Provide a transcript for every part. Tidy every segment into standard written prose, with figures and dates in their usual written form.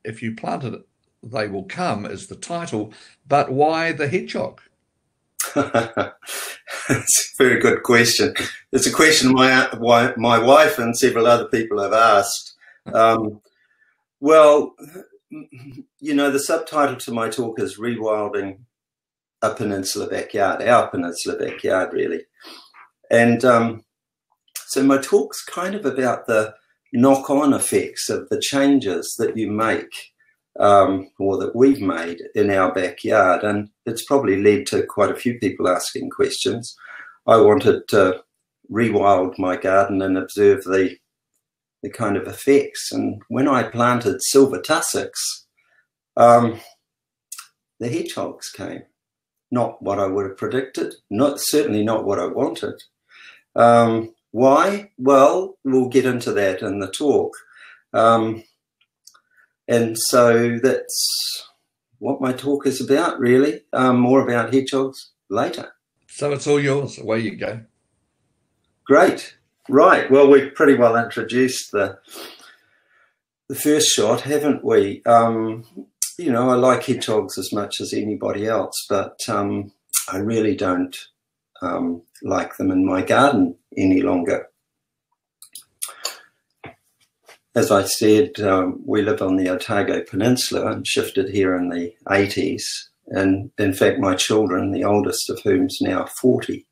if you plant it, they will come is the title, but why the hedgehog? It's a very good question. It's a question my wife and several other people have asked. Well, you know, the subtitle to my talk is Rewilding a Peninsula Backyard, our peninsula backyard, really. And so my talk's kind of about the knock-on effects of the changes that you make, or that we've made in our backyard. And it's probably led to quite a few people asking questions. I wanted to rewild my garden and observe the kind of effects. And when I planted silver tussocks, the hedgehogs came. Not what I would have predicted, certainly not what I wanted. Why? Well, we'll get into that in the talk. And so that's what my talk is about, really. More about hedgehogs later. So it's all yours. Away you go. Great. Right. Well, we've pretty well introduced the first shot, haven't we? You know, I like hedgehogs as much as anybody else, but I really don't like them in my garden any longer. As I said, we live on the Otago Peninsula and shifted here in the 80s. And in fact, my children, the oldest of whom's now 40,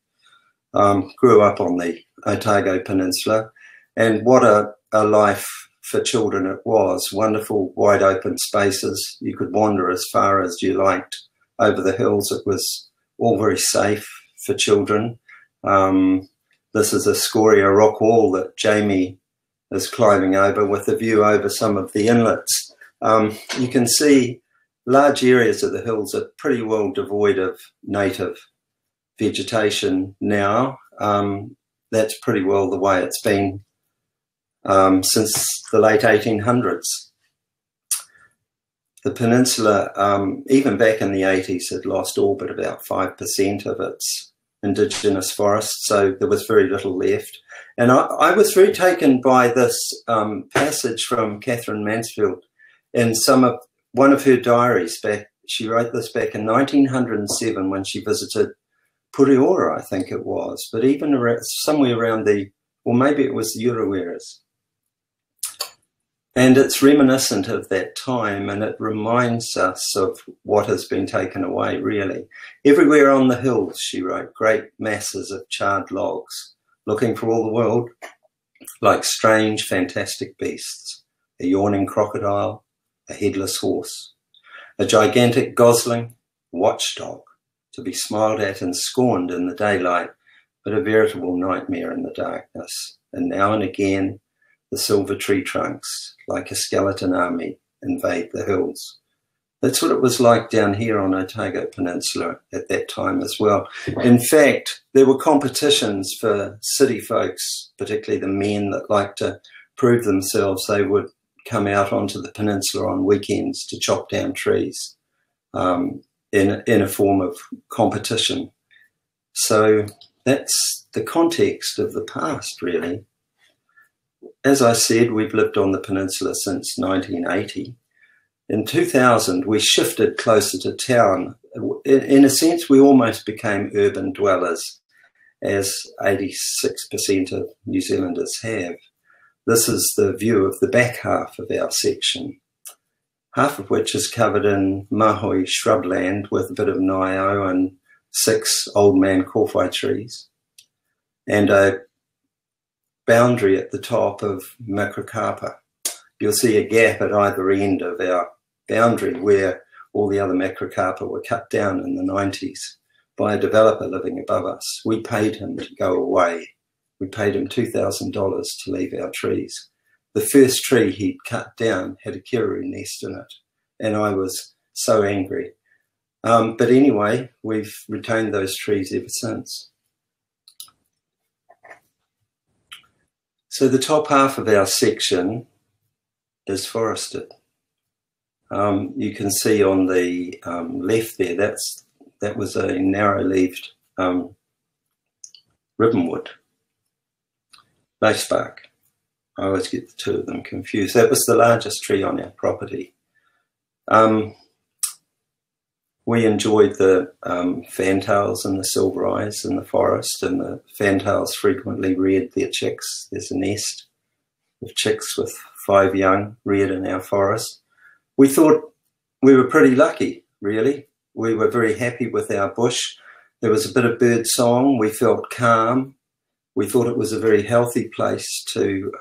grew up on the Otago Peninsula. And what a life for children it was. Wonderful, wide open spaces. You could wander as far as you liked over the hills. It was all very safe for children. This is a scoria rock wall that Jamie is climbing over with a view over some of the inlets. You can see large areas of the hills are pretty well devoid of native vegetation now. That's pretty well the way it's been since the late 1800s. The peninsula, even back in the 80s, had lost all but about 5% of its indigenous forests, so there was very little left. And I was very taken by this passage from Katherine Mansfield in one of her diaries back. She wrote this back in 1907 when she visited Pureora, I think it was, but even somewhere around or maybe it was the Ureweras. And it's reminiscent of that time, and it reminds us of what has been taken away, really. Everywhere on the hills, she wrote, great masses of charred logs, looking for all the world like strange, fantastic beasts, a yawning crocodile, a headless horse, a gigantic gosling, watchdog, to be smiled at and scorned in the daylight, but a veritable nightmare in the darkness. And now and again, the silver tree trunks, like a skeleton army, invade the hills. That's what it was like down here on Otago Peninsula at that time as well. In fact, there were competitions for city folks, particularly the men that like to prove themselves. They would come out onto the peninsula on weekends to chop down trees in a form of competition. So that's the context of the past, really. As I said, we've lived on the peninsula since 1980. In 2000, we shifted closer to town. In a sense, we almost became urban dwellers, as 86% of New Zealanders have. This is the view of the back half of our section, half of which is covered in mahoi shrubland with a bit of nio and 6 old man kofi trees, and a boundary at the top of kākāpō. You'll see a gap at either end of our boundary where all the other kākāpō were cut down in the 90s by a developer living above us. We paid him to go away. We paid him $2,000 to leave our trees. The first tree he'd cut down had a kiruru nest in it, and I was so angry. But anyway, we've retained those trees ever since. So the top half of our section is forested. You can see on the left there, that was a narrow-leaved ribbonwood, lacebark. I always get the two of them confused. That was the largest tree on our property. We enjoyed the fantails and the silver eyes in the forest, and the fantails frequently reared their chicks. There's a nest of chicks with 5 young reared in our forest. We thought we were pretty lucky, really. We were very happy with our bush. There was a bit of bird song. We felt calm. We thought it was a very healthy place to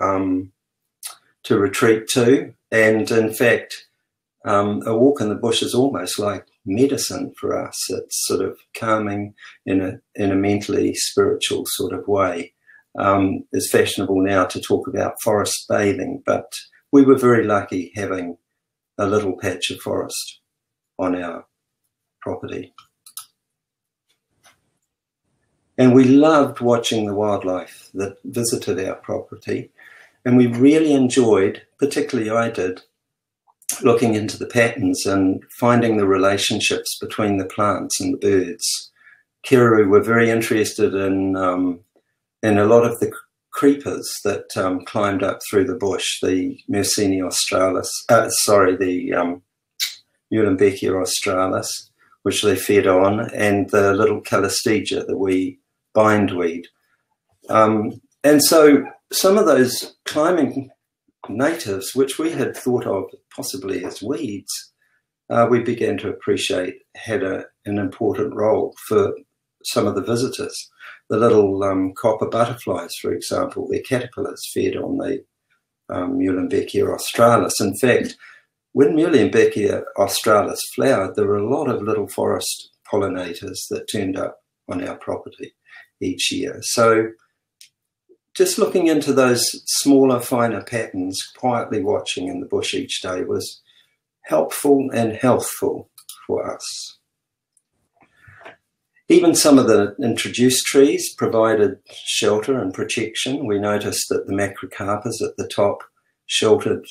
retreat to. And in fact, a walk in the bush is almost like medicine for us. It's sort of calming in a mentally spiritual sort of way. It's fashionable now to talk about forest bathing, but we were very lucky having a little patch of forest on our property. And we loved watching the wildlife that visited our property, and we really enjoyed, particularly I did, looking into the patterns and finding the relationships between the plants and the birds. Kiraroo were very interested in a lot of the creepers that climbed up through the bush, the Mulohii australis, the Mulohii australis, which they fed on, and the little calistegia, the bindweed. And so some of those climbing natives, which we had thought of possibly as weeds, we began to appreciate had an important role for some of the visitors. The little copper butterflies, for example, their caterpillars fed on the Mulohii australis. In fact, when Mulohii australis flowered, there were a lot of little forest pollinators that turned up on our property each year. So just looking into those smaller, finer patterns, quietly watching in the bush each day was helpful and healthful for us. Even some of the introduced trees provided shelter and protection. We noticed that the macrocarpus at the top sheltered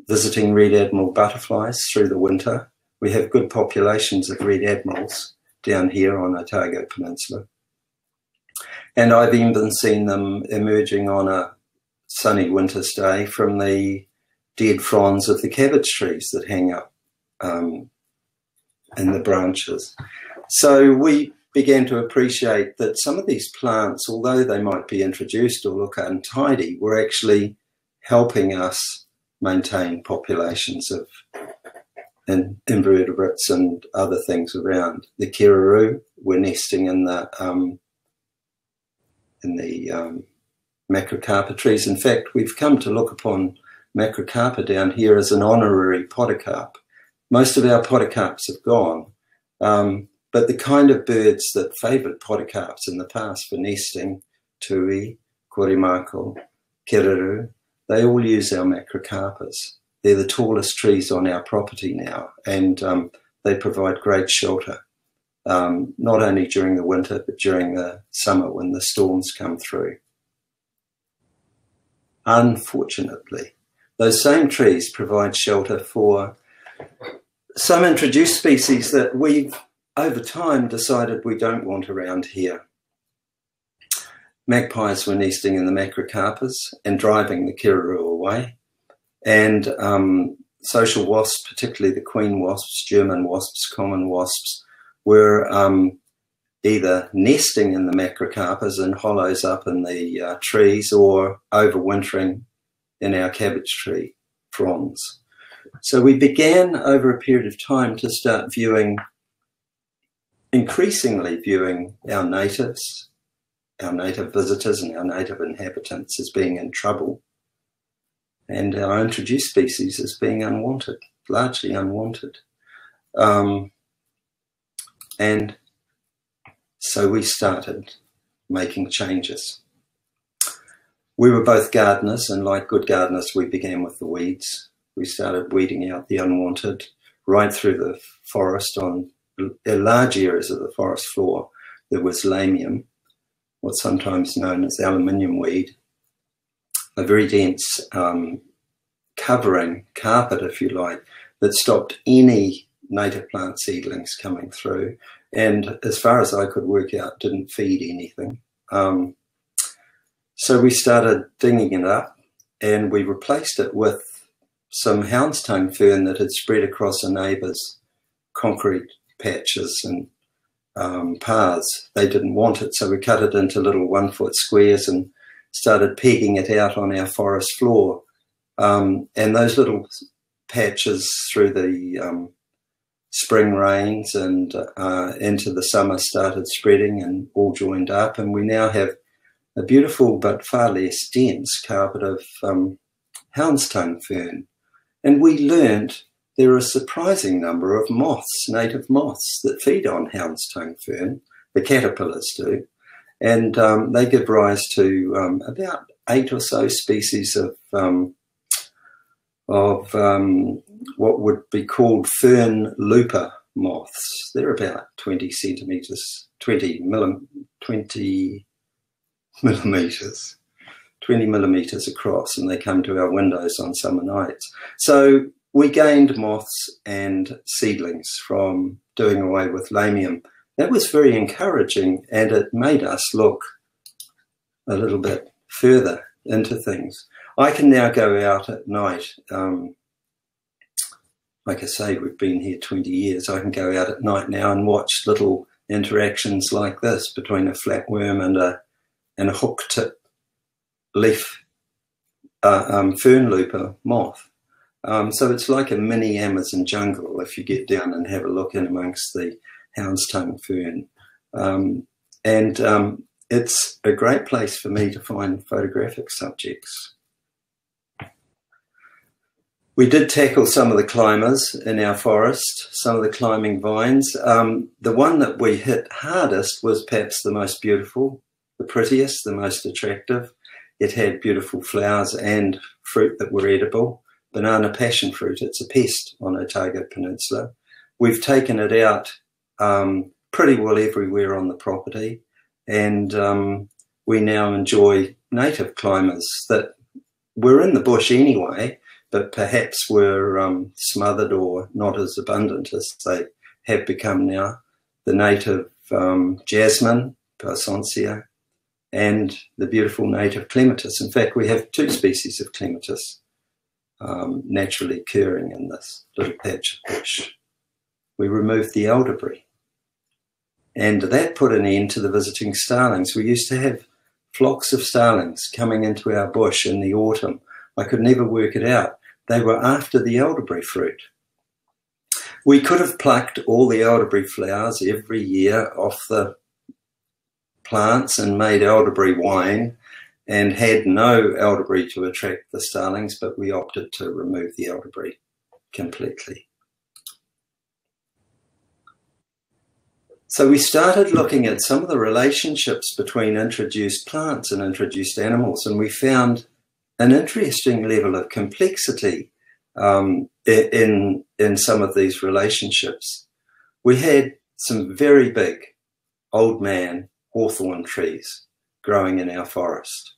visiting red admiral butterflies through the winter. We have good populations of red admirals down here on Otago Peninsula. And I've even seen them emerging on a sunny winter's day from the dead fronds of the cabbage trees that hang up in the branches. So we began to appreciate that some of these plants, although they might be introduced or look untidy, were actually helping us maintain populations of invertebrates and other things around. The Kiraroo were nesting in the macrocarpa trees. In fact, we've come to look upon macrocarpa down here as an honorary podocarp. Most of our podocarps have gone, but the kind of birds that favoured podocarps in the past for nesting, tui, korimako, kiraroo, they all use our macrocarpas. They're the tallest trees on our property now, and they provide great shelter, not only during the winter, but during the summer when the storms come through. Unfortunately, those same trees provide shelter for some introduced species that we've, over time, decided we don't want around here. Magpies were nesting in the macrocarpus and driving the Kiraroo away. And social wasps, particularly the queen wasps, German wasps, common wasps, were either nesting in the macrocarpus in hollows up in the trees or overwintering in our cabbage tree fronds. So we began over a period of time to start increasingly viewing our natives, our native visitors and our native inhabitants as being in trouble, and our introduced species as being unwanted, largely unwanted. And so we started making changes. We were both gardeners, and like good gardeners, we began with the weeds. We started weeding out the unwanted right through the forest. On large areas of the forest floor, there was lamium, what's sometimes known as aluminium weed, a very dense covering, carpet if you like, that stopped any native plant seedlings coming through, and as far as I could work out, didn't feed anything. So we started dinging it up, and we replaced it with some hound's-tongue fern that had spread across a neighbour's concrete patches and paths. They didn't want it, so we cut it into little 1-foot squares and started pegging it out on our forest floor. And those little patches through the spring rains and into the summer started spreading and all joined up, and we now have a beautiful but far less dense carpet of hound's-tongue fern. And we learned there are a surprising number of moths, native moths, that feed on hound's-tongue fern. The caterpillars do. And they give rise to about 8 or so species of what would be called fern looper moths. They're about 20 centimetres, 20 millimetres across, and they come to our windows on summer nights. So we gained moths and seedlings from doing away with lamium. That was very encouraging, and it made us look a little bit further into things. I can now go out at night. Like I say, we've been here 20 years. I can go out at night now and watch little interactions like this between a flatworm and a hook-tip leaf fern looper moth. So it's like a mini Amazon jungle if you get down and have a look in amongst the hound's-tongue fern. It's a great place for me to find photographic subjects. We did tackle some of the climbers in our forest, some of the climbing vines. The one that we hit hardest was perhaps the most beautiful, the prettiest, the most attractive. It had beautiful flowers and fruit that were edible. Banana passion fruit, it's a pest on Otago Peninsula. We've taken it out pretty well everywhere on the property, and we now enjoy native climbers that were in the bush anyway, but perhaps were smothered or not as abundant as they have become now. The native jasmine, Possum, and the beautiful native clematis. In fact, we have 2 species of clematis naturally occurring in this little patch of bush. We removed the elderberry, and that put an end to the visiting starlings. We used to have flocks of starlings coming into our bush in the autumn. I could never work it out. They were after the elderberry fruit. We could have plucked all the elderberry flowers every year off the plants and made elderberry wine and had no elderberry to attract the starlings, but we opted to remove the elderberry completely. So we started looking at some of the relationships between introduced plants and introduced animals, and we found an interesting level of complexity in some of these relationships. We had some very big old man hawthorn trees growing in our forest.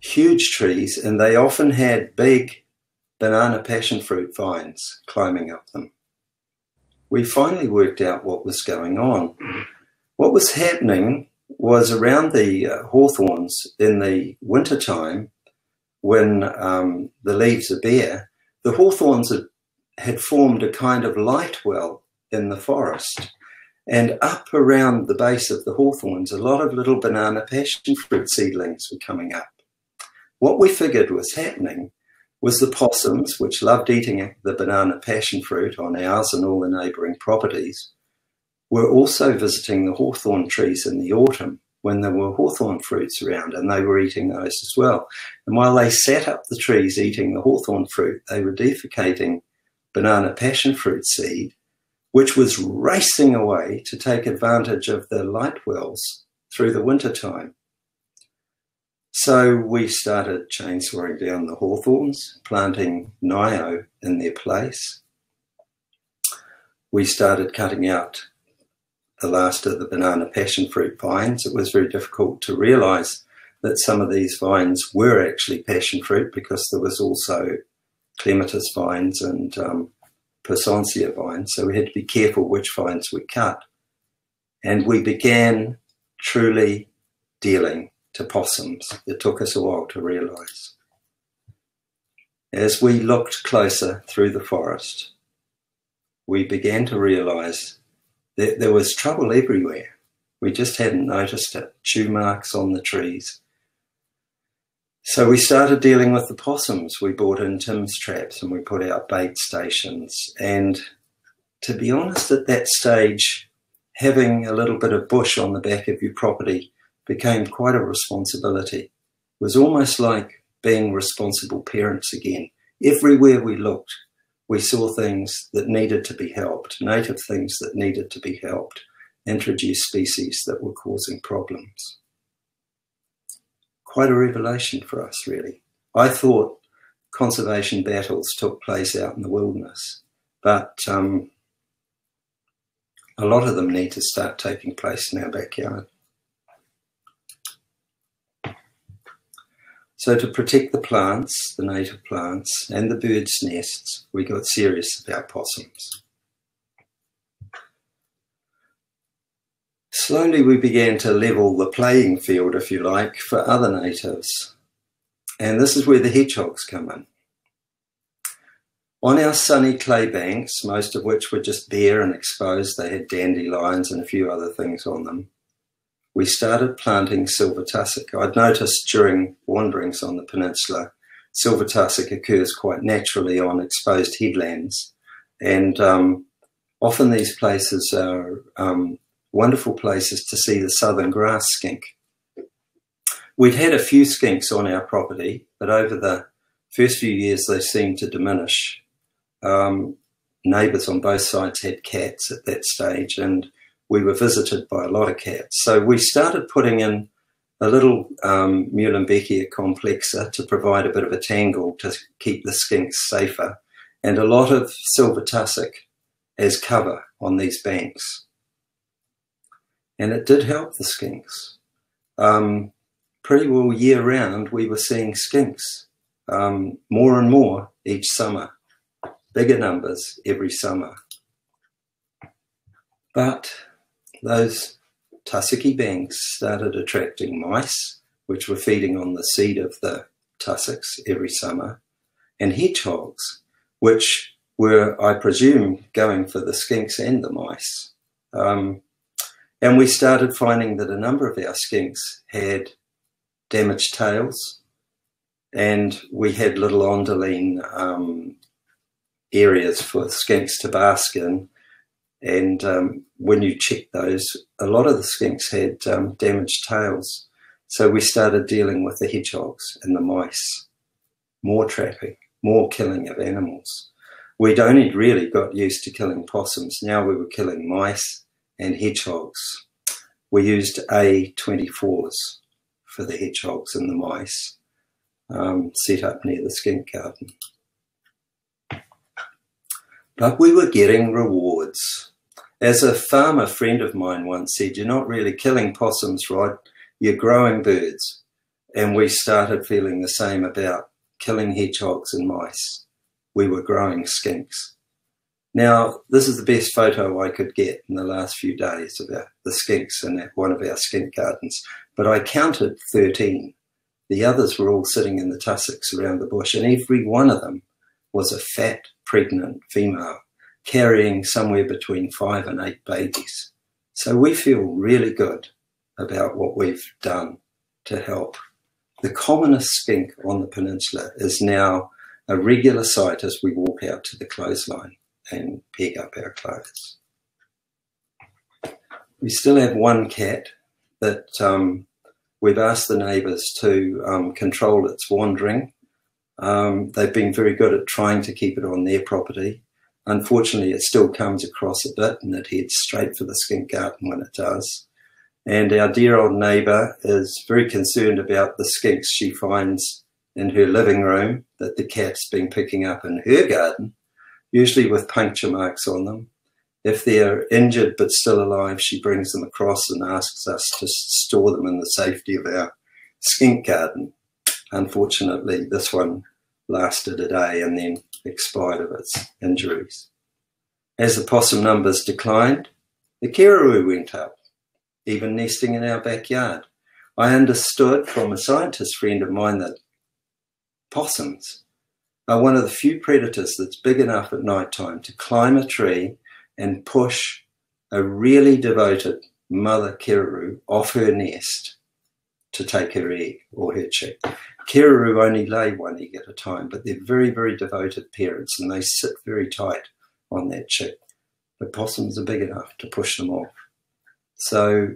Huge trees, and they often had big banana passion fruit vines climbing up them. We finally worked out what was going on. What was happening was around the hawthorns in the wintertime, when the leaves are bare, the hawthorns had formed a kind of light well in the forest. And up around the base of the hawthorns, a lot of little banana passion fruit seedlings were coming up. What we figured was happening was the possums, which loved eating the banana passion fruit on ours and all the neighbouring properties, were also visiting the hawthorn trees in the autumn when there were hawthorn fruits around, and they were eating those as well. And while they sat up the trees eating the hawthorn fruit, they were defecating banana passion fruit seed, which was racing away to take advantage of the light wells through the wintertime. So we started chainsawing down the hawthorns, planting nio in their place. We started cutting out the last of the banana passion fruit vines. It was very difficult to realise that some of these vines were actually passion fruit, because there was also clematis vines and Possum vines, so we had to be careful which vines we cut. And we began truly dealing to possums. It took us a while to realise. As we looked closer through the forest, we began to realise that there was trouble everywhere. We just hadn't noticed it. Chew marks on the trees. So we started dealing with the possums. We brought in Tim's traps and we put out bait stations. And to be honest, at that stage, having a little bit of bush on the back of your property became quite a responsibility. It was almost like being responsible parents again. Everywhere we looked, we saw things that needed to be helped, native things that needed to be helped, introduced species that were causing problems. Quite a revelation for us, really. I thought conservation battles took place out in the wilderness, but a lot of them need to start taking place in our backyard. So to protect the plants, the native plants, and the birds' nests, we got serious about possums. Slowly we began to level the playing field, if you like, for other natives. And this is where the hedgehogs come in. On our sunny clay banks, most of which were just bare and exposed, they had dandelions and a few other things on them, we started planting silver tussock. I'd noticed during wanderings on the peninsula, silver tussock occurs quite naturally on exposed headlands. And often these places are wonderful places to see the southern grass skink. We'd had a few skinks on our property, but over the first few years they seemed to diminish. Neighbours on both sides had cats at that stage, and we were visited by a lot of cats. So we started putting in a little Muehlenbeckia complexer to provide a bit of a tangle to keep the skinks safer, and a lot of silver tussock as cover on these banks. And it did help the skinks. Pretty well year round we were seeing skinks, more and more each summer, bigger numbers every summer. But those tussocky banks started attracting mice, which were feeding on the seed of the tussocks every summer, and hedgehogs, which were, I presume, going for the skinks and the mice. And we started finding that a number of our skinks had damaged tails, and we had little onderline areas for skinks to bask in. And when you check those, a lot of the skinks had damaged tails. So we started dealing with the hedgehogs and the mice. More trapping, more killing of animals. We'd only really got used to killing possums. Now we were killing mice and hedgehogs. We used A24s for the hedgehogs and the mice, set up near the skink garden. But we were getting rewards. As a farmer friend of mine once said, you're not really killing possums, Rod, you're growing birds. And we started feeling the same about killing hedgehogs and mice. We were growing skinks. Now, this is the best photo I could get in the last few days of the skinks in one of our skink gardens. But I counted 13. The others were all sitting in the tussocks around the bush, and every one of them was a fat, pregnant female, carrying somewhere between 5 and 8 babies. So we feel really good about what we've done to help. The commonest skink on the peninsula is now a regular sight as we walk out to the clothesline and pick up our clothes. We still have one cat that we've asked the neighbours to control its wandering. They've been very good at trying to keep it on their property. Unfortunately, it still comes across a bit and it heads straight for the skink garden when it does. And our dear old neighbour is very concerned about the skinks she finds in her living room that the cat's been picking up in her garden, usually with puncture marks on them. If they're injured but still alive, she brings them across and asks us to store them in the safety of our skink garden. Unfortunately, this one lasted a day and then expired of its injuries. As the possum numbers declined, the kereroo went up, even nesting in our backyard. I understood from a scientist friend of mine that possums are one of the few predators that's big enough at night time to climb a tree and push a really devoted mother keruru off her nest to take her egg or her chick. Keruru only lay one egg at a time, but they're very, very devoted parents, and they sit very tight on that chick. But possums are big enough to push them off. So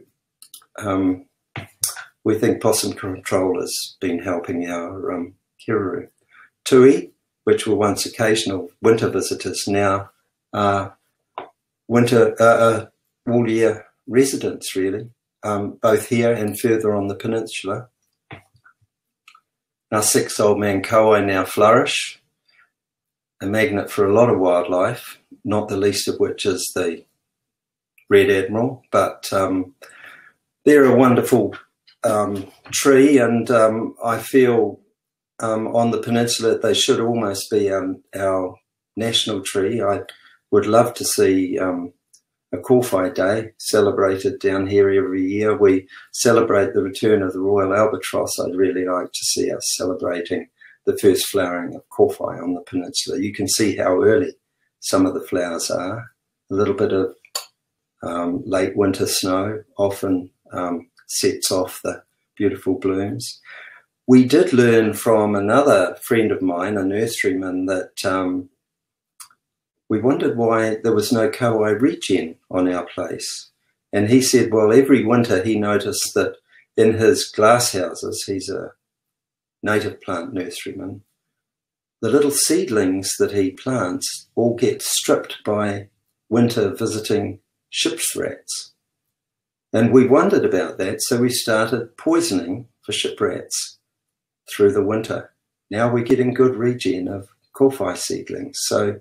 we think possum control has been helping our keruru. Tui, which were once occasional winter visitors, now are all-year residents, really, both here and further on the peninsula. Our 6 old man kauai now flourish, a magnet for a lot of wildlife, not the least of which is the red admiral, but they're a wonderful tree, and I feel on the peninsula they should almost be our national tree. I would love to see a kofi day celebrated down here every year. We celebrate the return of the royal albatross. I'd really like to see us celebrating the first flowering of kofi on the peninsula. You can see how early some of the flowers are. A little bit of late winter snow often sets off the beautiful blooms. We did learn from another friend of mine, a nurseryman, that we wondered why there was no kauai regen on our place. And he said, well, every winter he noticed that in his glass houses, he's a native plant nurseryman, the little seedlings that he plants all get stripped by winter visiting ship's rats. And we wondered about that, so we started poisoning for ship rats through the winter. Now we're getting good regen of kofi seedlings. So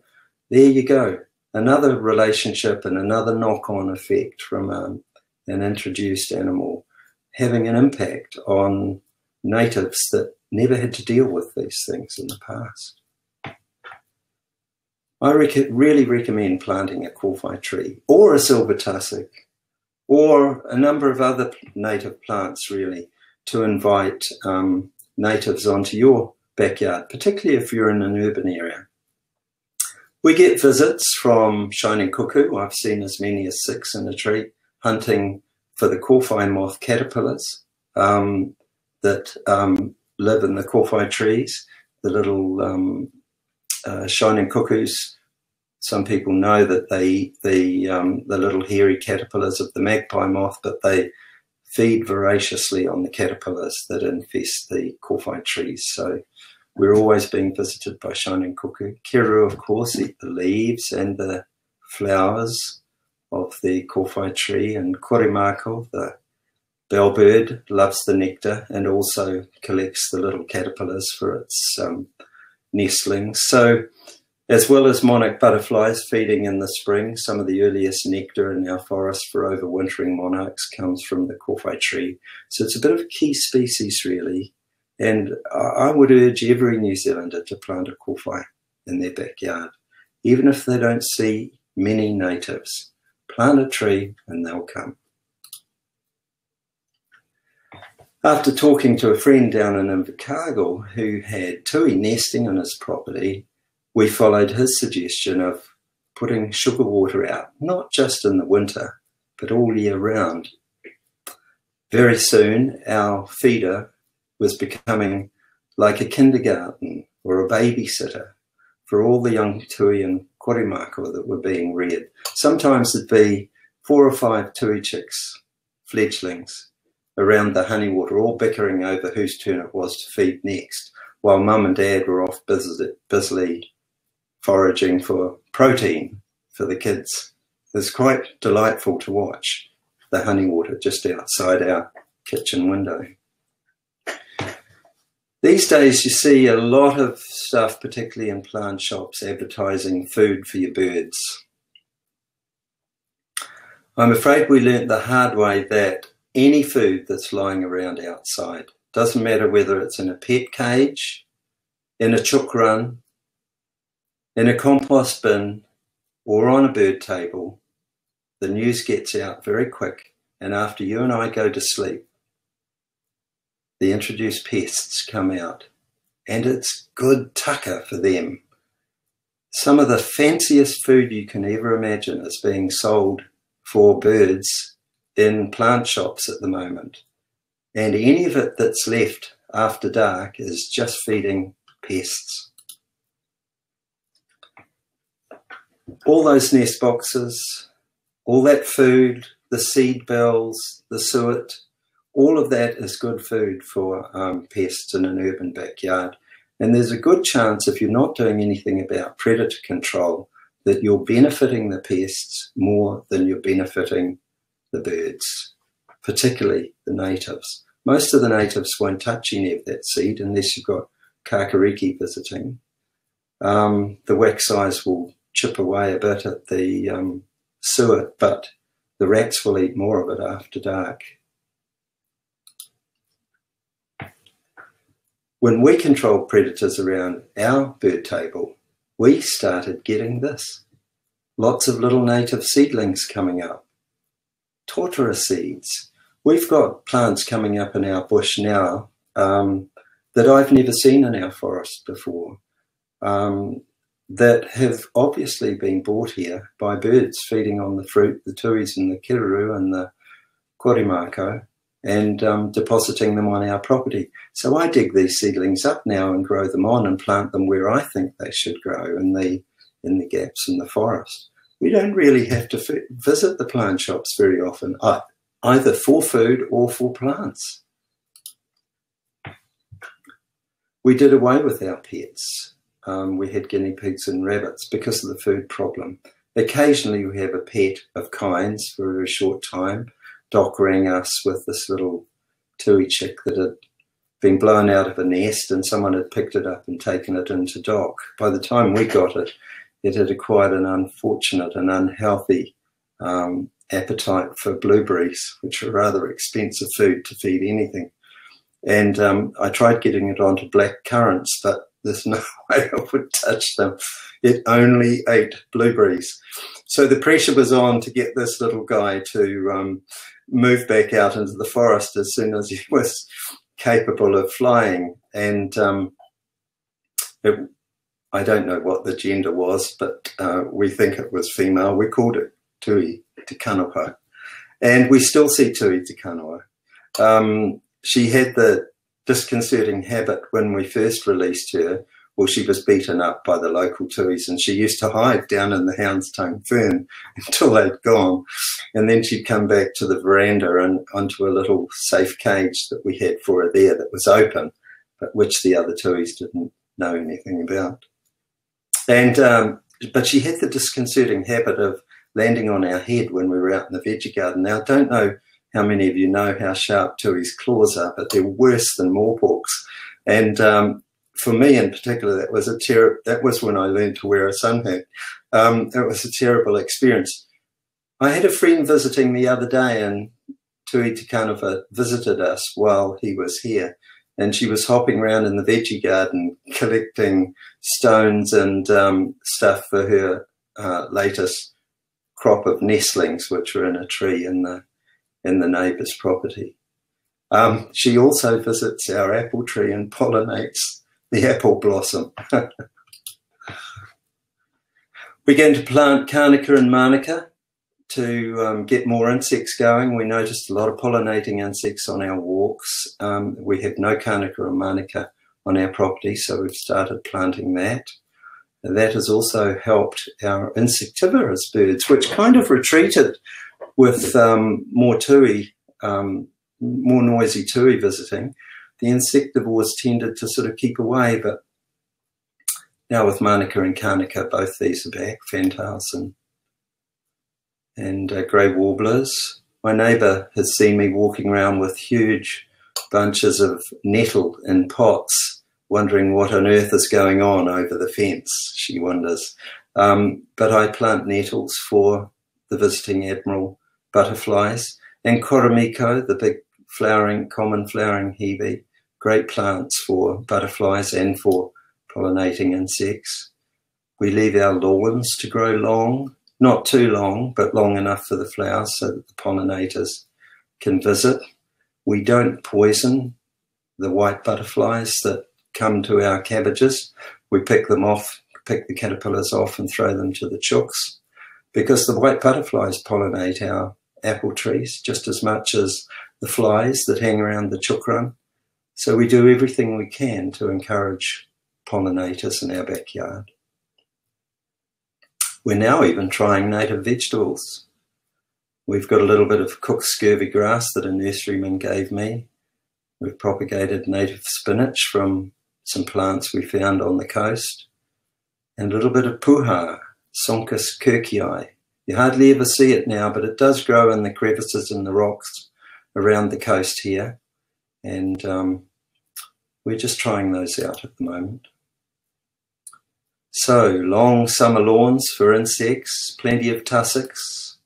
there you go, another relationship and another knock-on effect from an introduced animal having an impact on natives that never had to deal with these things in the past. I really recommend planting a kofi tree or a silver tussock or a number of other native plants, really, to invite natives onto your backyard, particularly if you're in an urban area. We get visits from shining cuckoo. I've seen as many as 6 in a tree hunting for the kofi moth caterpillars that live in the kofi trees. The little shining cuckoos, some people know that they eat the little hairy caterpillars of the magpie moth, but they feed voraciously on the caterpillars that infest the kofi trees. So we're always being visited by shining cuckoo. Keruru, of course, eat the leaves and the flowers of the kofi tree, and korimako, the bellbird, loves the nectar and also collects the little caterpillars for its nestlings. So, as well as monarch butterflies feeding in the spring, some of the earliest nectar in our forest for overwintering monarchs comes from the kofi tree. So it's a bit of a key species, really. And I would urge every New Zealander to plant a kofi in their backyard. Even if they don't see many natives, plant a tree and they'll come. After talking to a friend down in Invercargill who had tui nesting on his property, we followed his suggestion of putting sugar water out, not just in the winter, but all year round. Very soon, our feeder was becoming like a kindergarten or a babysitter for all the young tui and korimako that were being reared. Sometimes it'd be 4 or 5 tui chicks, fledglings, around the honey water, all bickering over whose turn it was to feed next, while mum and dad were off busily foraging for protein for the kids. It was quite delightful to watch the honey water just outside our kitchen window. These days you see a lot of stuff, particularly in plant shops, advertising food for your birds. I'm afraid we learnt the hard way that any food that's lying around outside, doesn't matter whether it's in a pet cage, in a chook run, in a compost bin, or on a bird table, the news gets out very quick, and after you and I go to sleep, the introduced pests come out and it's good tucker for them. Some of the fanciest food you can ever imagine is being sold for birds in plant shops at the moment. And any of it that's left after dark is just feeding pests. All those nest boxes, all that food, the seed bells, the suet, all of that is good food for pests in an urban backyard. And there's a good chance, if you're not doing anything about predator control, that you're benefiting the pests more than you're benefiting the birds, particularly the natives. Most of the natives won't touch any of that seed unless you've got kākāpō visiting. The wax eyes will chip away a bit at the suet, but the rats will eat more of it after dark. When we controlled predators around our bird table, we started getting this. Lots of little native seedlings coming up. Totara seeds. We've got plants coming up in our bush now that I've never seen in our forest before, that have obviously been brought here by birds feeding on the fruit, the tuis and the kiruru and the korimako, and depositing them on our property. So I dig these seedlings up now and grow them on and plant them where I think they should grow, in the gaps in the forest. We don't really have to visit the plant shops very often, either for food or for plants. We did away with our pets. We had guinea pigs and rabbits because of the food problem. Occasionally we have a pet of kinds for a very short time. Doc rang us with this little tui chick that had been blown out of a nest, and someone had picked it up and taken it into Doc. By the time we got it, it had acquired an unfortunate and unhealthy appetite for blueberries, which are rather expensive food to feed anything. And I tried getting it onto black currants, but there's no way I would touch them. It only ate blueberries. So the pressure was on to get this little guy to move back out into the forest as soon as he was capable of flying. And I don't know what the gender was, but we think it was female. We called it Tui Te Kanopa. And we still see Tui Te Kanoa. She had the disconcerting habit when we first released her. Well, she was beaten up by the local tuis, and she used to hide down in the houndstone fern until they'd gone. And then she'd come back to the veranda and onto a little safe cage that we had for her there that was open, but which the other tuis didn't know anything about. And but she had the disconcerting habit of landing on our head when we were out in the veggie garden. Now, I don't know how many of you know how sharp tui's claws are, but they're worse than moorporks. And for me in particular, that was when I learned to wear a sun hat. It was a terrible experience. I had a friend visiting the other day, and Tui Te Kanoa visited us while he was here, and she was hopping around in the veggie garden collecting stones and stuff for her latest crop of nestlings, which were in a tree in the neighbour's property. She also visits our apple tree and pollinates the apple blossom. We're going to plant Kānaka and Mānaka to get more insects going. We noticed a lot of pollinating insects on our walks. We have no Kānaka or Mānaka on our property, so we've started planting that. And that has also helped our insectivores birds, which kind of retreated with more tui, more noisy tui visiting. The insectivores tended to sort of keep away, but now with Mānaka and Kānaka, both these are back, fantails and grey warblers. My neighbour has seen me walking around with huge bunches of nettle in pots, wondering what on earth is going on over the fence, she wonders. But I plant nettles for the visiting admiral butterflies, and korimiko, the big common flowering hebe, great plants for butterflies and for pollinating insects. We leave our lawns to grow long, not too long, but long enough for the flowers so that the pollinators can visit. We don't poison the white butterflies that come to our cabbages, we pick them off, pick the caterpillars off and throw them to the chooks, because the white butterflies pollinate our apple trees just as much as the flies that hang around the chook run. So we do everything we can to encourage pollinators in our backyard. We're now even trying native vegetables. We've got a little bit of cooked scurvy grass that a nurseryman gave me. We've propagated native spinach from some plants we found on the coast, and a little bit of puha, Sonchus kirkii. You hardly ever see it now, but it does grow in the crevices in the rocks around the coast here. And we're just trying those out at the moment. So, long summer lawns for insects, plenty of tussocks,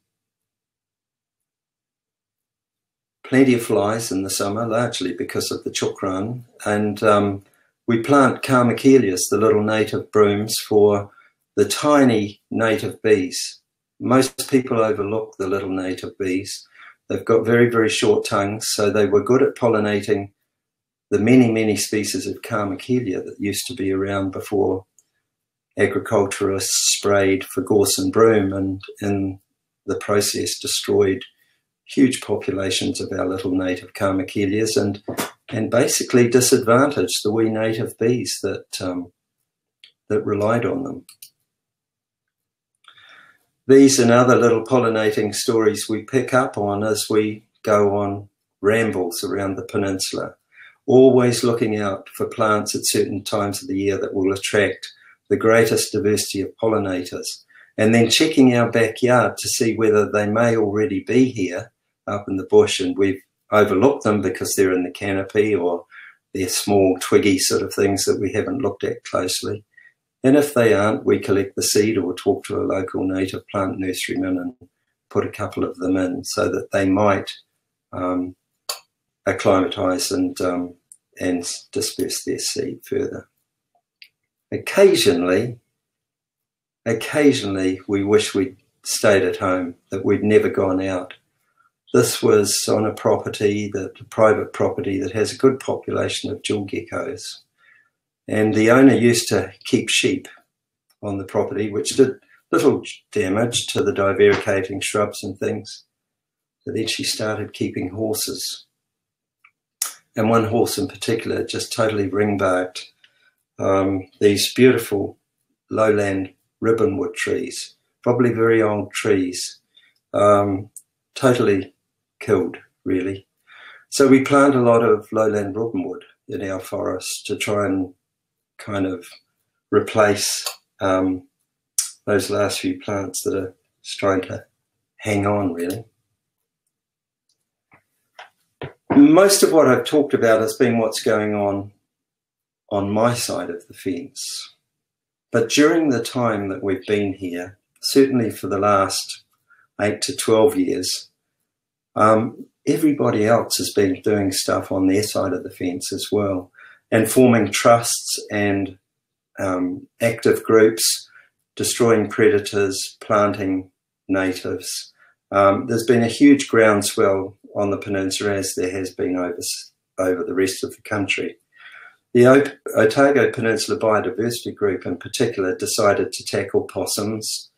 plenty of flies in the summer, largely because of the chook run. And we plant kākāpō, the little native brooms, for the tiny native bees. Most people overlook the little native bees. They've got very, very short tongues, so they were good at pollinating the many, many species of kākāpō that used to be around before agriculturists sprayed for gorse and broom, and in the process destroyed huge populations of our little native kākāpōs and basically disadvantaged the wee native bees that relied on them. These and other little pollinating stories we pick up on as we go on rambles around the peninsula, always looking out for plants at certain times of the year that will attract the greatest diversity of pollinators, and then checking our backyard to see whether they may already be here up in the bush and we've overlooked them because they're in the canopy or they're small twiggy sort of things that we haven't looked at closely. And if they aren't, we collect the seed or talk to a local native plant nurseryman and put a couple of them in so that they might acclimatise and disperse their seed further. Occasionally we wish we'd stayed at home, that we'd never gone out. This was on a private property that has a good population of jewel geckos. And the owner used to keep sheep on the property, which did little damage to the divaricating shrubs and things. But then she started keeping horses. And one horse in particular just totally ringbarked these beautiful lowland ribbonwood trees, probably very old trees, totally killed, really. So we plant a lot of lowland ribbonwood in our forests to try and kind of replace those last few plants that are trying to hang on, really. Most of what I've talked about has been what's going on my side of the fence. But during the time that we've been here, certainly for the last 8 to 12 years, everybody else has been doing stuff on their side of the fence as well, and forming trusts and active groups, destroying predators, planting natives. There's been a huge groundswell on the peninsula, as there has been over the rest of the country. The Otago Peninsula Biodiversity Group in particular decided to tackle possums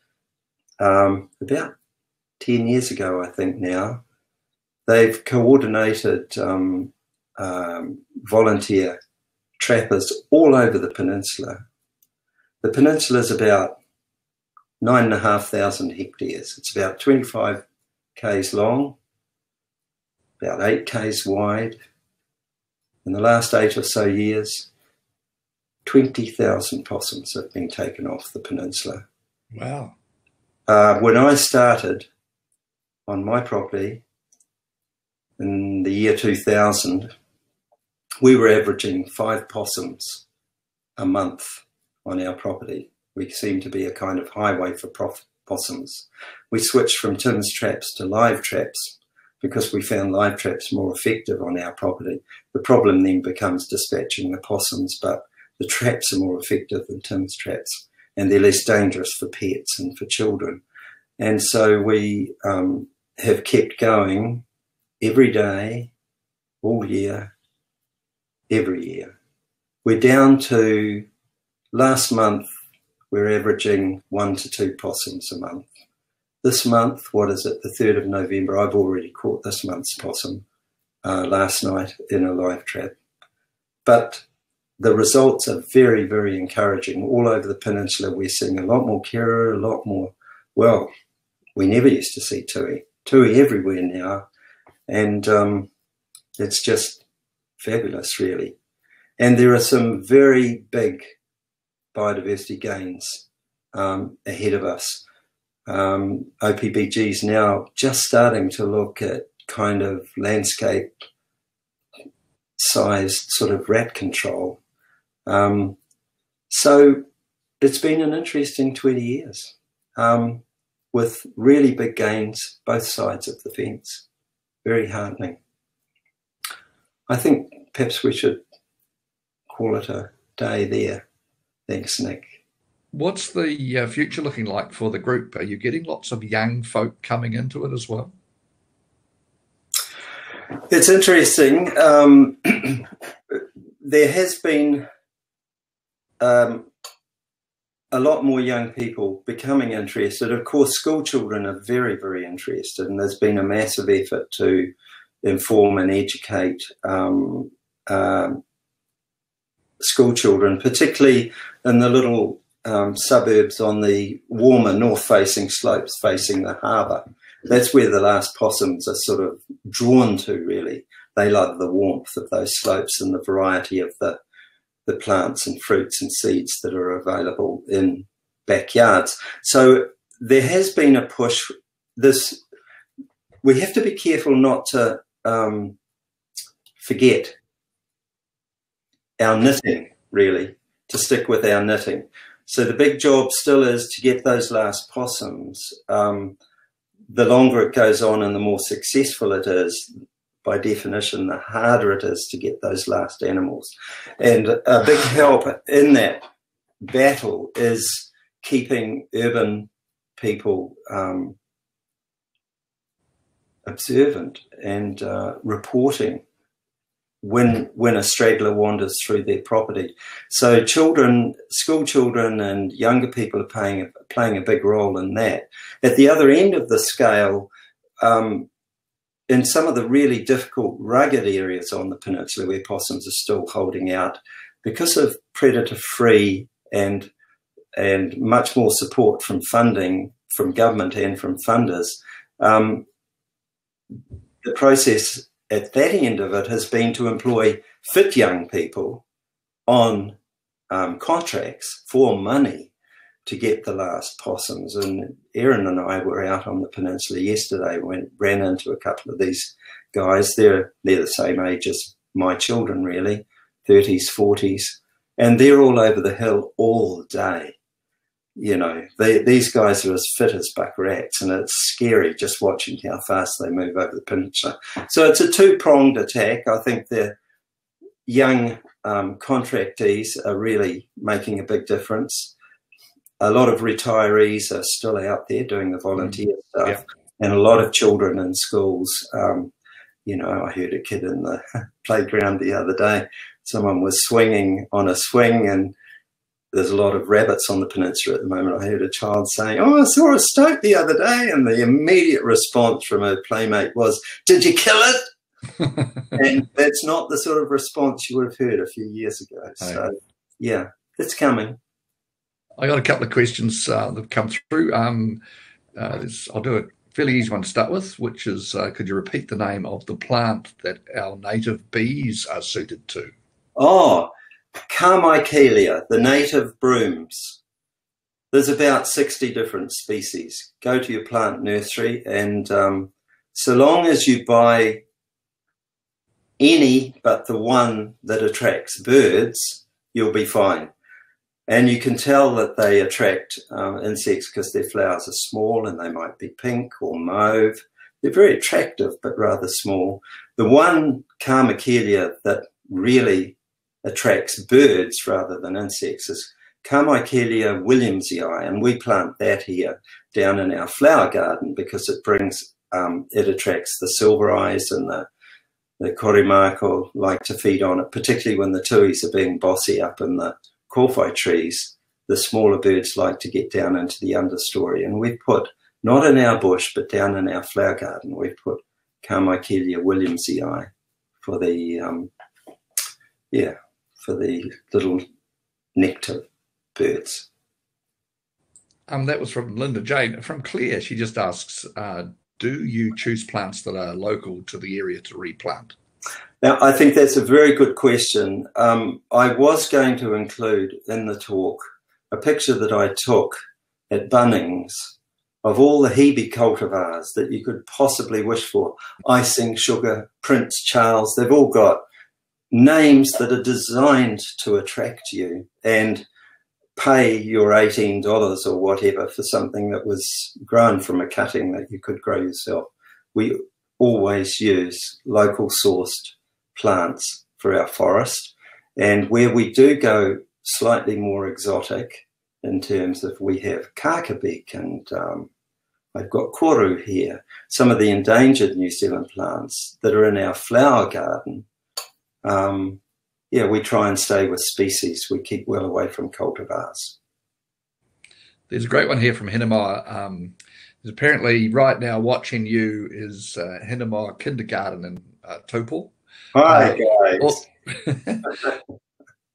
about 10 years ago, I think now. They've coordinated volunteer trappers all over the peninsula. The peninsula is about 9,500 hectares. It's about 25 k's long, about 8 k's wide. In the last 8 or so years, 20,000 possums have been taken off the peninsula. Wow. When I started on my property in the year 2000, we were averaging 5 possums a month on our property. We seemed to be a kind of highway for possums. We switched from Tim's traps to live traps because we found live traps more effective on our property. The problem then becomes dispatching the possums, but the traps are more effective than Tim's traps, and they're less dangerous for pets and for children. And so we have kept going every day, all year, every year. we're down to, last month, we're averaging 1 to 2 possums a month. This month, what is it, the 3rd of November, I've already caught this month's possum last night in a live trap. But the results are very, very encouraging. All over the peninsula, we're seeing a lot more kera, a lot more, well, we never used to see tui. Tui everywhere now. And it's just fabulous, really. And there are some very big biodiversity gains ahead of us. OPBG's now just starting to look at kind of landscape sized sort of rat control. So it's been an interesting 20 years with really big gains both sides of the fence. Very heartening. I think perhaps we should call it a day there. Thanks, Nick. What's the future looking like for the group? Are you getting lots of young folk coming into it as well? It's interesting. There has been a lot more young people becoming interested. Of course, school children are very, very interested, and there's been a massive effort to inform and educate school children, particularly in the little suburbs on the warmer north-facing slopes facing the harbour. That's where the last possums are sort of drawn to, really. They love the warmth of those slopes and the variety of the plants and fruits and seeds that are available in backyards. So there has been a push. We have to be careful not to forget our knitting, really, to stick with our knitting. So the big job still is to get those last possums. The longer it goes on and the more successful it is, by definition, the harder it is to get those last animals. And a big help in that battle is keeping urban people observant and reporting when a straggler wanders through their property. So children, school children and younger people are playing a big role in that. At the other end of the scale, in some of the really difficult, rugged areas on the peninsula where possums are still holding out, because of predator-free and much more support from funding, from government and from funders, the process at that end of it has been to employ fit young people on contracts for money to get the last possums. And Erin and I were out on the peninsula yesterday, ran into a couple of these guys. They're the same age as my children, really, 30s, 40s, and they're all over the hill all day. You know, these guys are as fit as buck rats, and it's scary just watching how fast they move over the peninsula. So it's a two-pronged attack. I think the young contractees are really making a big difference. A lot of retirees are still out there doing the volunteer stuff, yeah. And a lot of children in schools. You know, I heard a kid in the playground the other day. Someone was swinging on a swing, and there's a lot of rabbits on the peninsula at the moment. I heard a child saying, "Oh, I saw a stoat the other day," and the immediate response from a playmate was, "Did you kill it?" And that's not the sort of response you would have heard a few years ago. So, yeah, it's coming. I got a couple of questions that have come through. I'll do a fairly easy one to start with, which is, could you repeat the name of the plant that our native bees are suited to? Oh, kākāpō, the native brooms. There's about 60 different species. Go to your plant nursery, and so long as you buy any but the one that attracts birds, you'll be fine. And you can tell that they attract insects because their flowers are small and they might be pink or mauve. They're very attractive but rather small. The one kākāpō that really attracts birds rather than insects is kākāpō williamsii, and we plant that here down in our flower garden because it brings, it attracts the silver eyes and the The korimako like to feed on it, particularly when the tuis are being bossy up in the kofi trees. The smaller birds like to get down into the understory. And we've put, not in our bush, but down in our flower garden, we've put Carmichaelia williamsii for the, for the little nectar birds. That was from Linda Jane. From Claire, she just asks, do you choose plants that are local to the area to replant? Now, I think that's a very good question. I was going to include in the talk a picture that I took at Bunnings of all the Hebe cultivars that you could possibly wish for. Icing, Sugar, Prince Charles, they've all got names that are designed to attract you and pay your $18 or whatever for something that was grown from a cutting that you could grow yourself. We always use local sourced plants for our forest, and where we do go slightly more exotic in terms of, we have kākāpō and I've got koru here, some of the endangered New Zealand plants that are in our flower garden. We try and stay with species. We keep well away from cultivars. There's a great one here from Hinamaya. There's apparently right now watching you is Hinamaya Kindergarten in Taupo. Hi, guys.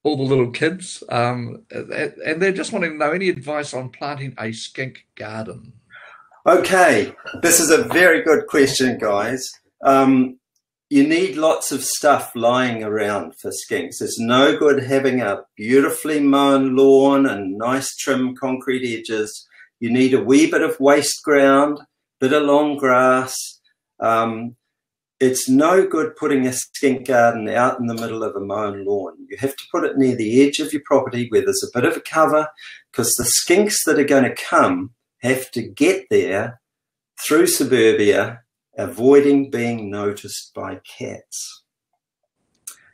All the little kids. And they're just wanting to know any advice on planting a skink garden. Okay, this is a very good question, guys. You need lots of stuff lying around for skinks. It's no good having a beautifully mown lawn and nice trim concrete edges. You need a wee bit of waste ground, bit of long grass. It's no good putting a skink garden out in the middle of a mown lawn. You have to put it near the edge of your property where there's a bit of a cover, because the skinks that are going to come have to get there through suburbia, avoiding being noticed by cats.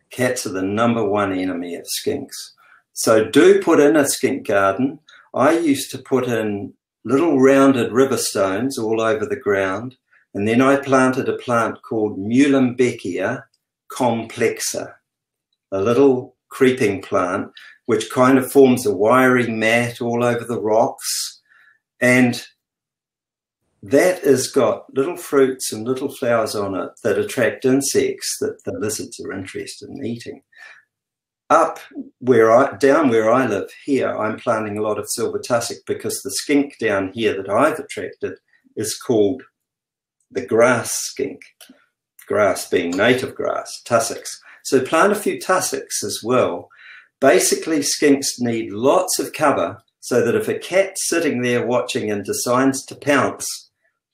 Cats are the #1 enemy of skinks. So do put in a skink garden. I used to put in little rounded river stones all over the ground, and then I planted a plant called Muehlenbeckia complexa, a little creeping plant which kind of forms a wiry mat all over the rocks, and that has got little fruits and little flowers on it that attract insects that the lizards are interested in eating. Down where I live here, I'm planting a lot of silver tussock, because the skink down here that I've attracted is called the grass skink, grass being native grass, tussocks. So plant a few tussocks as well. Basically, skinks need lots of cover so that if a cat's sitting there watching and decides to pounce,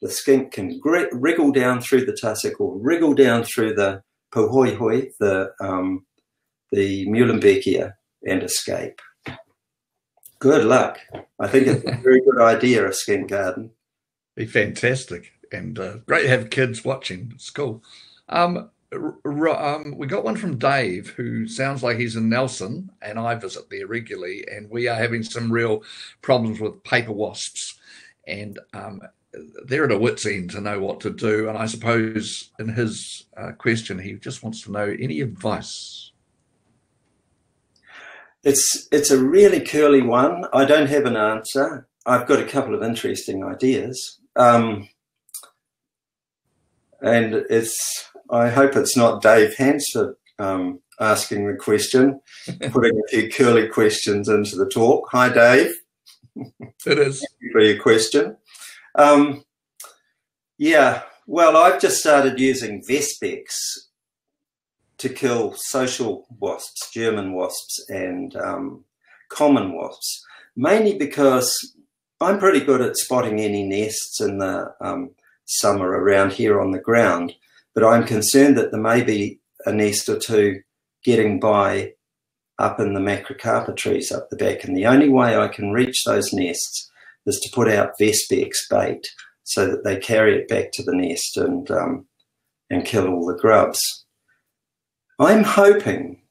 the skink can wriggle down through the tussock or wriggle down through the pohoihoi, the Muehlenbeckia, and escape. Good luck. I think it's a very good idea, a skink garden. Be fantastic, and great to have kids watching. It's cool. We got one from Dave, who sounds like he's in Nelson, and I visit there regularly, and we are having some real problems with paper wasps, and they're at a wit's end to know what to do. And I suppose in his question, he just wants to know any advice. It's a really curly one. I don't have an answer. I've got a couple of interesting ideas. And I hope it's not Dave Hansford asking the question, putting a few curly questions into the talk. Hi, Dave. It is. Thank you for your question. Well, I've just started using Vespex to kill social wasps, German wasps, and common wasps, mainly because I'm pretty good at spotting any nests in the summer around here on the ground, but I'm concerned that there may be a nest or two getting by up in the macrocarpa trees up the back, and the only way I can reach those nests is to put out Vespex bait so that they carry it back to the nest and kill all the grubs. I'm hoping,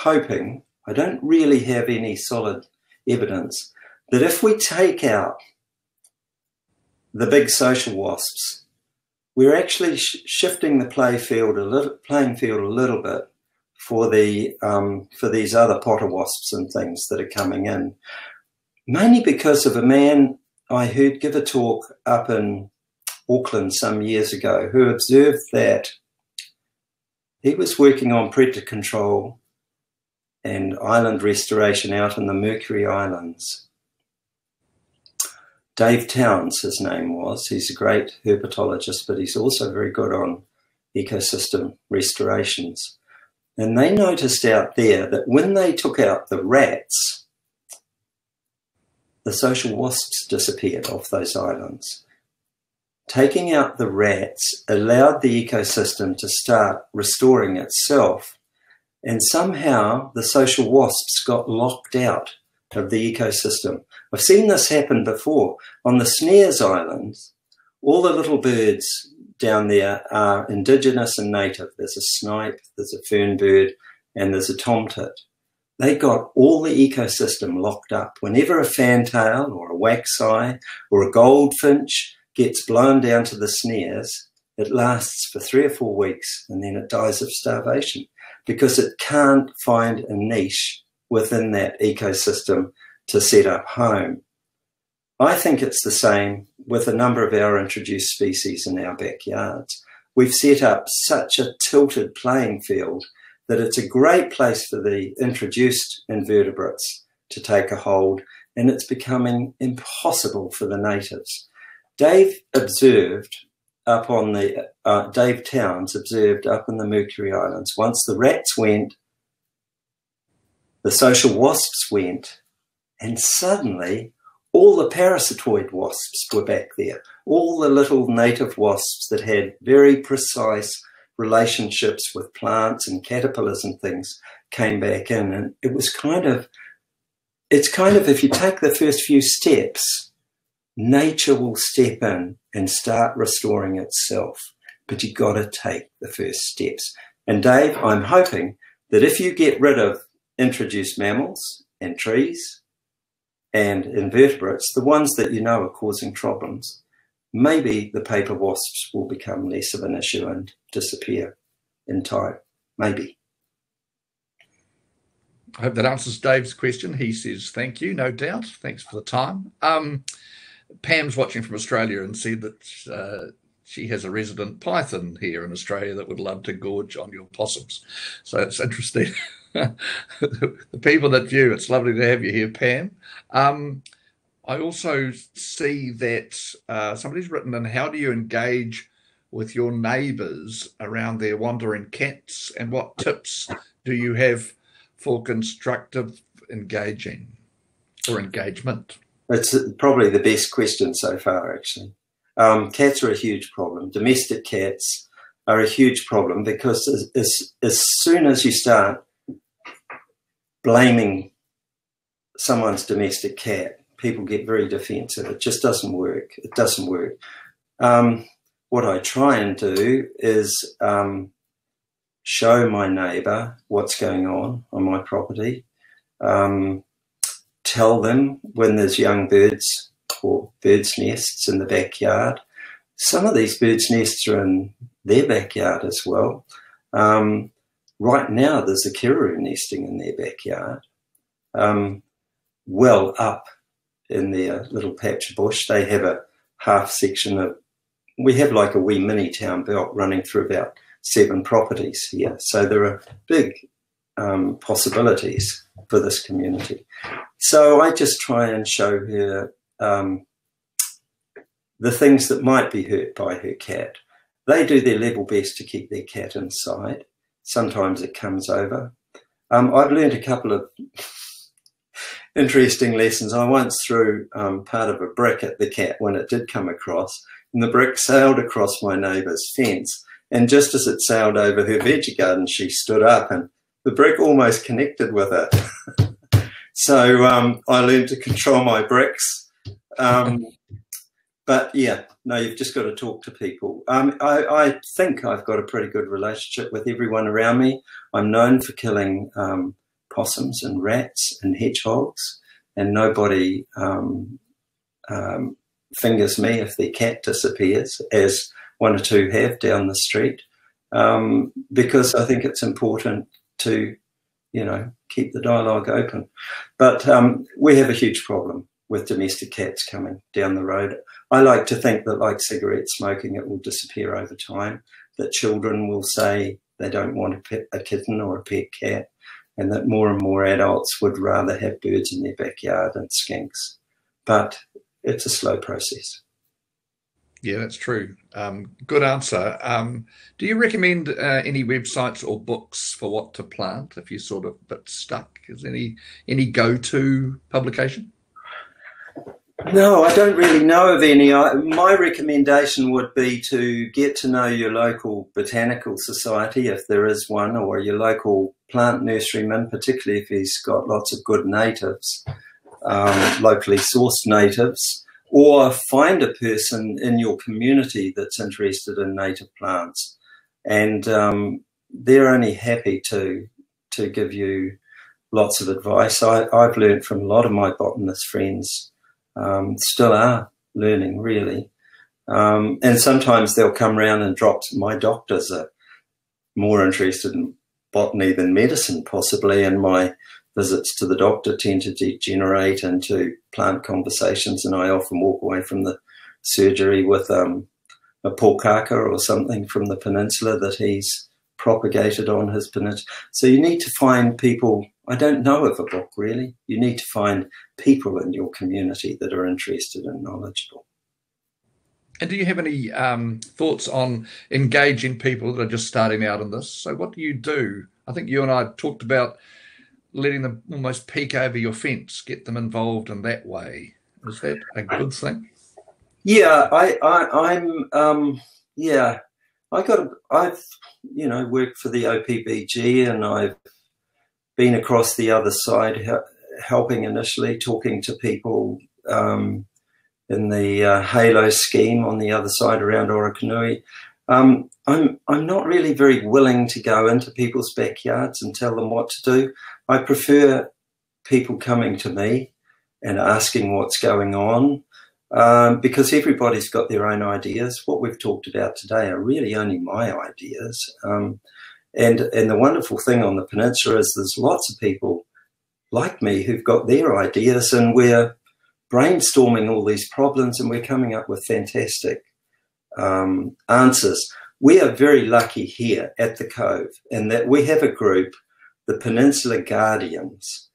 I don't really have any solid evidence, that if we take out the big social wasps, we're actually shifting the playing field a little bit for these other potter wasps and things that are coming in, mainly because of a man I heard give a talk up in Auckland some years ago who observed that he was working on predator control and island restoration out in the Mercury Islands. Dave Towns, his name was. He's a great herpetologist, but he's also very good on ecosystem restorations. And they noticed out there that when they took out the rats, the social wasps disappeared off those islands. Taking out the rats allowed the ecosystem to start restoring itself, and somehow the social wasps got locked out of the ecosystem. I've seen this happen before. On the Snares Islands, all the little birds down there are indigenous and native. There's a snipe, there's a fern bird, and there's a tomtit. They got all the ecosystem locked up. Whenever a fantail or a wax-eye or a goldfinch gets blown down to the snares, it lasts for 3 or 4 weeks and then it dies of starvation because it can't find a niche within that ecosystem to set up home. I think it's the same with a number of our introduced species in our backyards. We've set up such a tilted playing field that it's a great place for the introduced invertebrates to take a hold, and it's becoming impossible for the natives. Dave Towns observed up in the Mercury Islands, once the rats went, the social wasps went, and suddenly all the parasitoid wasps were back there. All the little native wasps that had very precise relationships with plants and caterpillars and things came back in. And it was it's kind of, if you take the first few steps, nature will step in and start restoring itself. But you've got to take the first steps. And Dave, I'm hoping that if you get rid of introduced mammals and trees and invertebrates, the ones that you know are causing problems, maybe the paper wasps will become less of an issue and disappear in time. Maybe. I hope that answers Dave's question. He says, thank you, no doubt. Thanks for the time. Pam's watching from Australia and said that she has a resident python here in Australia that would love to gorge on your possums. So it's interesting. The people that view, it's lovely to have you here, Pam. I also see that somebody's written in, how do you engage with your neighbours around their wandering cats, and what tips do you have for constructive engagement? It's probably the best question so far, actually. Cats are a huge problem. Domestic cats are a huge problem because as soon as you start blaming someone's domestic cat, people get very defensive. It just doesn't work. It doesn't work. What I try and do is show my neighbour what's going on my property, tell them when there's young birds or birds' nests in the backyard. Some of these birds' nests are in their backyard as well. Right now there's a kiruru nesting in their backyard. Well up in their little patch of bush, they have a half section of, we have like a wee mini town belt running through about 7 properties here. So there are big possibilities for this community. So I just try and show her the things that might be hurt by her cat. They do their level best to keep their cat inside. Sometimes it comes over. I've learned a couple of interesting lessons. I once threw part of a brick at the cat when it did come across, and the brick sailed across my neighbour's fence. And just as it sailed over her veggie garden, she stood up and the brick almost connected with it. So I learned to control my bricks. But yeah, no, you've just got to talk to people. I think I've got a pretty good relationship with everyone around me. I'm known for killing possums and rats and hedgehogs, and nobody fingers me if their cat disappears, as one or two have down the street, because I think it's important to, you know, keep the dialogue open. But we have a huge problem with domestic cats coming down the road. I like to think that, like cigarette smoking, it will disappear over time, that children will say they don't want a kitten or a pet cat, and that more and more adults would rather have birds in their backyard and skinks. But it's a slow process. Yeah, that's true. Good answer. Do you recommend any websites or books for what to plant if you're sort of a bit stuck? Is there any go-to publication? No, I don't really know of any. My recommendation would be to get to know your local botanical society, if there is one, or your local plant nurseryman, particularly if he's got lots of good natives, locally sourced natives, or find a person in your community that's interested in native plants. And they're only happy to give you lots of advice. I've learned from a lot of my botanist friends, still are learning, really. And sometimes they'll come around and drop. My doctors are more interested in botany than medicine, possibly, and my visits to the doctor tend to degenerate into plant conversations, and I often walk away from the surgery with a pokakā or something from the peninsula that he's propagated on his peninsula. So you need to find people. I don't know of a book, really. You need to find people in your community that are interested and knowledgeable. And do you have any thoughts on engaging people that are just starting out in this? So what do you do? I think you and I talked about letting them almost peek over your fence, get them involved in that way. Is that a good thing? Yeah, I've you know, worked for the OPBG, and I've been across the other side, helping initially, talking to people in the Halo scheme on the other side around Orokonui. I'm not really very willing to go into people's backyards and tell them what to do. I prefer people coming to me and asking what's going on, because everybody's got their own ideas. What we've talked about today are really only my ideas. And the wonderful thing on the peninsula is there's lots of people like me who've got their ideas, and we're brainstorming all these problems, and we're coming up with fantastic answers. We are very lucky here at the Cove in that we have a group, the Peninsula Guardians,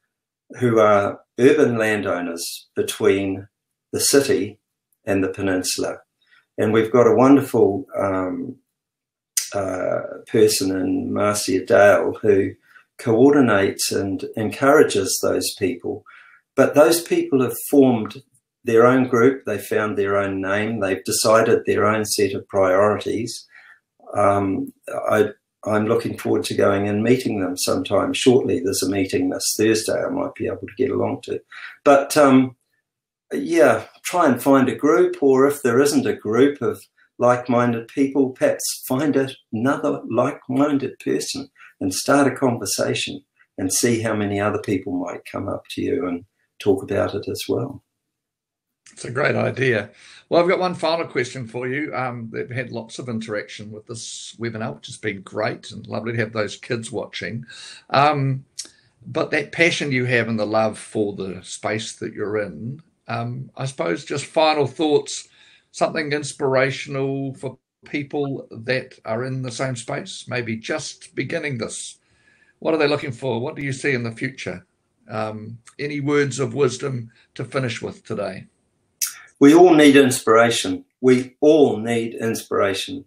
who are urban landowners between the city and the peninsula. And we've got a wonderful person in Marcia Dale who coordinates and encourages those people. But those people have formed their own group, they found their own name, they've decided their own set of priorities. I'm looking forward to going and meeting them sometime shortly. There's a meeting this Thursday I might be able to get along to. But yeah, try and find a group, or if there isn't a group of like-minded people, perhaps find another like-minded person and start a conversation and see how many other people might come up to you and talk about it as well. It's a great idea. Well, I've got one final question for you. They've had lots of interaction with this webinar, which has been great and lovely to have those kids watching. But that passion you have and the love for the space that you're in, I suppose just final thoughts, something inspirational for people that are in the same space, maybe just beginning this. What are they looking for? What do you see in the future? Any words of wisdom to finish with today? We all need inspiration. We all need inspiration.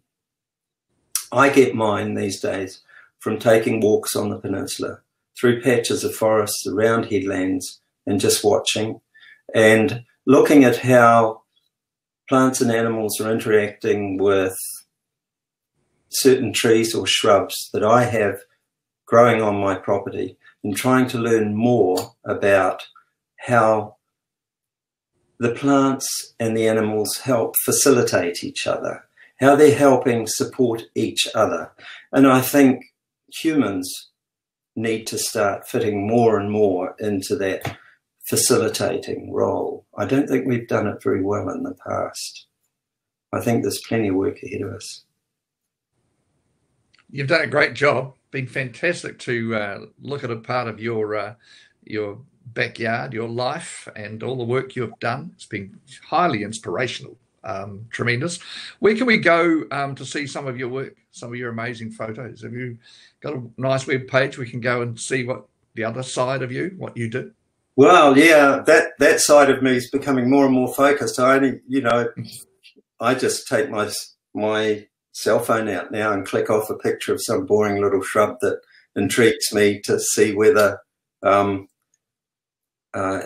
I get mine these days from taking walks on the peninsula, through patches of forests, around headlands, and just watching and looking at how plants and animals are interacting with certain trees or shrubs that I have growing on my property, and trying to learn more about how the plants and the animals help facilitate each other, how they're helping support each other. And I think humans need to start fitting more and more into that facilitating role. I don't think we've done it very well in the past. I think there's plenty of work ahead of us. You've done a great job. Been fantastic to look at a part of your backyard, your life, and all the work you've done. It's been highly inspirational, tremendous. Where can we go to see some of your work, some of your amazing photos? Have you got a nice web page we can go and see what the other side of you, what you do? Well, yeah, that side of me is becoming more and more focused. I just take my cell phone out now and click off a picture of some boring little shrub that intrigues me to see whether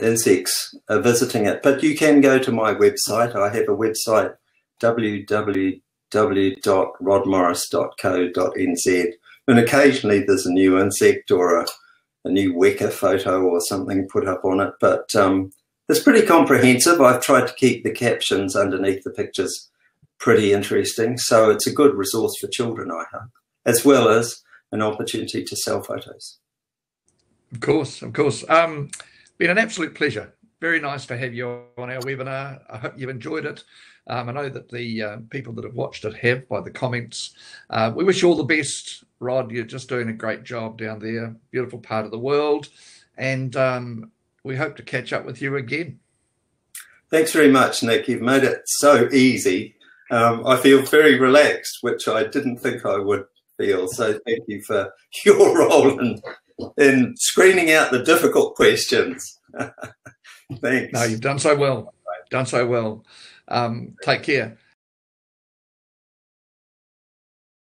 insects are visiting it. But you can go to my website. I have a website, www.rodmorris.co.nz, and occasionally there's a new insect or a new weka photo or something put up on it. But it's pretty comprehensive. I've tried to keep the captions underneath the pictures pretty interesting. So it's a good resource for children, I hope, as well as an opportunity to sell photos. Of course, of course. Been an absolute pleasure. Very nice to have you on our webinar. I hope you've enjoyed it. I know that the people that have watched it have by the comments. We wish you all the best, Rod. You're just doing a great job down there. Beautiful part of the world. And we hope to catch up with you again. Thanks very much, Nick. You've made it so easy. I feel very relaxed, which I didn't think I would feel. So thank you for your role in screening out the difficult questions. Thanks. No, you've done so well. Done so well. Take care.